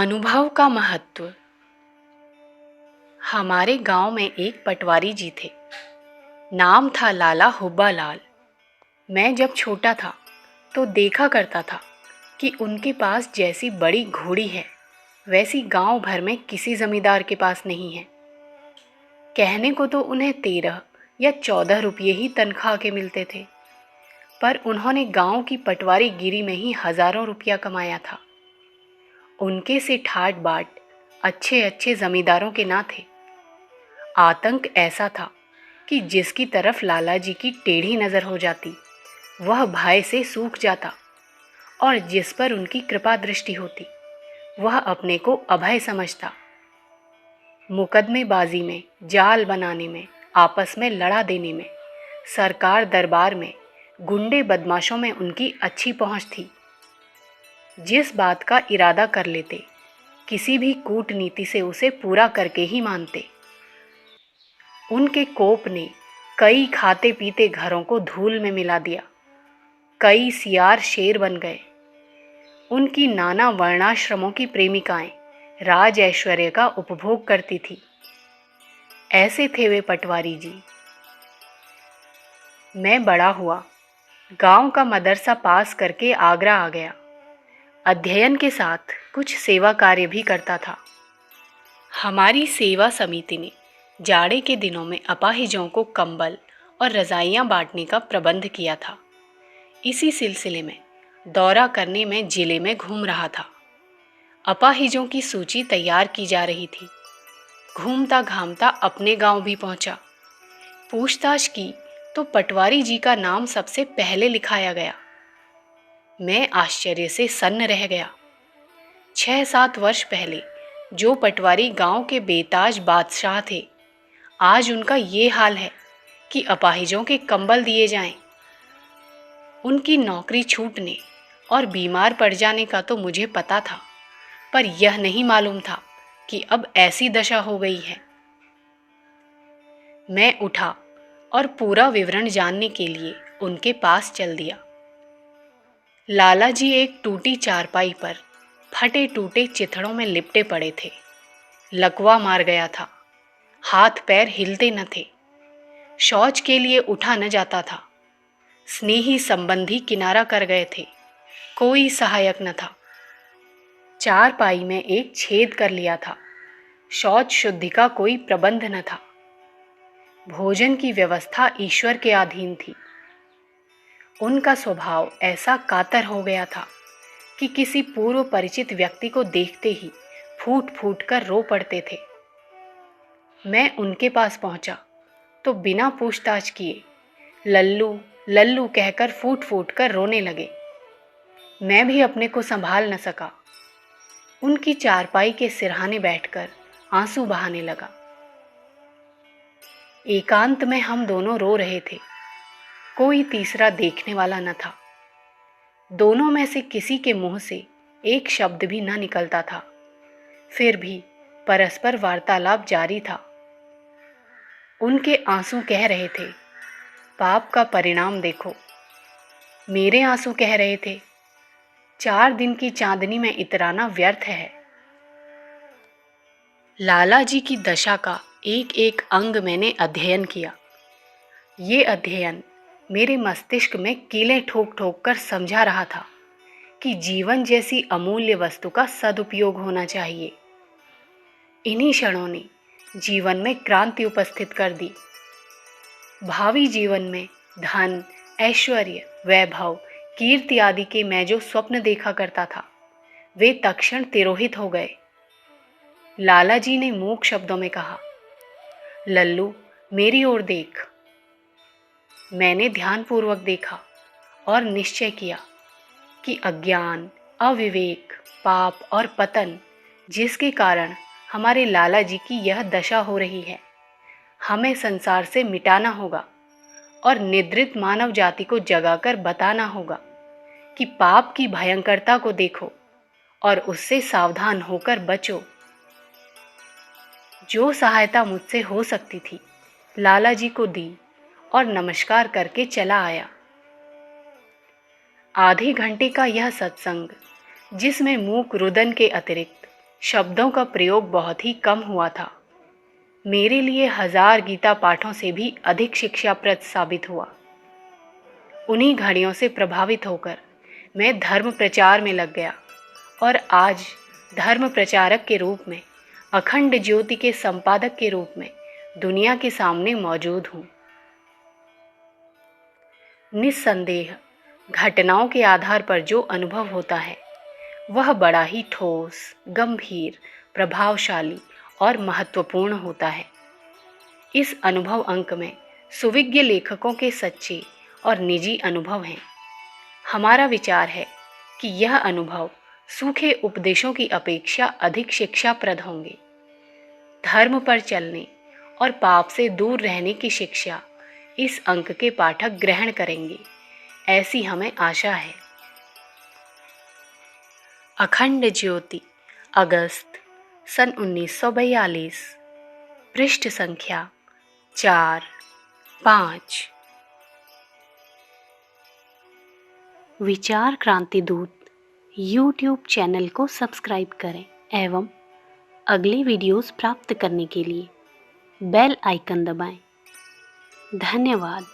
अनुभव का महत्व। हमारे गांव में एक पटवारी जी थे। नाम था लाला हुब्बा लाल। मैं जब छोटा था तो देखा करता था कि उनके पास जैसी बड़ी घोड़ी है वैसी गांव भर में किसी जमींदार के पास नहीं है। कहने को तो उन्हें 13 या 14 रुपये ही तनख्वाह के मिलते थे, पर उन्होंने गांव की पटवारी गिरी में ही हजारों रुपया कमाया था। उनके से ठाट बाट अच्छे अच्छे जमींदारों के ना थे। आतंक ऐसा था कि जिसकी तरफ लाला जी की टेढ़ी नजर हो जाती वह भय से सूख जाता, और जिस पर उनकी कृपा दृष्टि होती वह अपने को अभय समझता। मुकदमेबाजी में, जाल बनाने में, आपस में लड़ा देने में, सरकार दरबार में, गुंडे बदमाशों में उनकी अच्छी पहुंच थी। जिस बात का इरादा कर लेते किसी भी कूटनीति से उसे पूरा करके ही मानते। उनके कोप ने कई खाते पीते घरों को धूल में मिला दिया। कई सियार शेर बन गए। उनकी नाना वर्णाश्रमों की प्रेमिकाएं राज ऐश्वर्य का उपभोग करती थी। ऐसे थे वे पटवारी जी। मैं बड़ा हुआ, गांव का मदरसा पास करके आगरा आ गया। अध्ययन के साथ कुछ सेवा कार्य भी करता था। हमारी सेवा समिति ने जाड़े के दिनों में अपाहिजों को कंबल और रजाइयां बांटने का प्रबंध किया था। इसी सिलसिले में दौरा करने में जिले में घूम रहा था। अपाहिजों की सूची तैयार की जा रही थी। घूमता घामता अपने गांव भी पहुंचा। पूछताछ की तो पटवारी जी का नाम सबसे पहले लिखाया गया। मैं आश्चर्य से सन्न रह गया। 6-7 वर्ष पहले जो पटवारी गांव के बेताज बादशाह थे, आज उनका ये हाल है कि अपाहिजों के कंबल दिए जाएं। उनकी नौकरी छूटने और बीमार पड़ जाने का तो मुझे पता था, पर यह नहीं मालूम था कि अब ऐसी दशा हो गई है। मैं उठा और पूरा विवरण जानने के लिए उनके पास चल दिया। लाला जी एक टूटी चारपाई पर फटे टूटे चिथड़ों में लिपटे पड़े थे। लकवा मार गया था। हाथ पैर हिलते न थे। शौच के लिए उठा न जाता था। स्नेही संबंधी किनारा कर गए थे। कोई सहायक न था। चारपाई में एक छेद कर लिया था। शौच शुद्धि का कोई प्रबंध न था। भोजन की व्यवस्था ईश्वर के अधीन थी। उनका स्वभाव ऐसा कातर हो गया था कि किसी पूर्व परिचित व्यक्ति को देखते ही फूट फूट कर रो पड़ते थे। मैं उनके पास पहुंचा तो बिना पूछताछ किए लल्लू लल्लू कहकर फूट फूट कर रोने लगे। मैं भी अपने को संभाल न सका। उनकी चारपाई के सिरहाने बैठकर आंसू बहाने लगा। एकांत में हम दोनों रो रहे थे। कोई तीसरा देखने वाला न था। दोनों में से किसी के मुंह से एक शब्द भी न निकलता था। फिर भी परस्पर वार्तालाप जारी था। उनके आंसू कह रहे थे, पाप का परिणाम देखो। मेरे आंसू कह रहे थे, 4 दिन की चांदनी में इतराना व्यर्थ है। लाला जी की दशा का एक एक अंग मैंने अध्ययन किया। ये अध्ययन मेरे मस्तिष्क में कीलें ठोक ठोक कर समझा रहा था कि जीवन जैसी अमूल्य वस्तु का सदुपयोग होना चाहिए। इन्हीं क्षणों ने जीवन में क्रांति उपस्थित कर दी। भावी जीवन में धन, ऐश्वर्य, वैभव, कीर्ति आदि के मैं जो स्वप्न देखा करता था वे तत्क्षण तिरोहित हो गए। लाला जी ने मूक शब्दों में कहा, लल्लू मेरी ओर देख। मैंने ध्यानपूर्वक देखा और निश्चय किया कि अज्ञान, अविवेक, पाप और पतन जिसके कारण हमारे लाला जी की यह दशा हो रही है, हमें संसार से मिटाना होगा और निद्रित मानव जाति को जगाकर बताना होगा कि पाप की भयंकरता को देखो और उससे सावधान होकर बचो। जो सहायता मुझसे हो सकती थी लाला जी को दी और नमस्कार करके चला आया। आधे घंटे का यह सत्संग, जिसमें मूक रुदन के अतिरिक्त शब्दों का प्रयोग बहुत ही कम हुआ था। मेरे लिए 1000 गीता पाठों से भी अधिक शिक्षाप्रद साबित हुआ। उन्हीं घड़ियों से प्रभावित होकर मैं धर्म प्रचार में लग गया और आज धर्म प्रचारक के रूप में, अखंड ज्योति के संपादक के रूप में दुनिया के सामने मौजूद हूँ। निस्संदेह घटनाओं के आधार पर जो अनुभव होता है वह बड़ा ही ठोस, गंभीर, प्रभावशाली और महत्वपूर्ण होता है। इस अनुभव अंक में सुविज्ञ लेखकों के सच्चे और निजी अनुभव हैं। हमारा विचार है कि यह अनुभव सूखे उपदेशों की अपेक्षा अधिक शिक्षाप्रद होंगे। धर्म पर चलने और पाप से दूर रहने की शिक्षा इस अंक के पाठक ग्रहण करेंगे, ऐसी हमें आशा है। अखंड ज्योति, अगस्त सन 1942, पृष्ठ संख्या 4-5। विचार क्रांति दूत YouTube चैनल को सब्सक्राइब करें एवं अगले वीडियोस प्राप्त करने के लिए बेल आइकन दबाएं। धन्यवाद।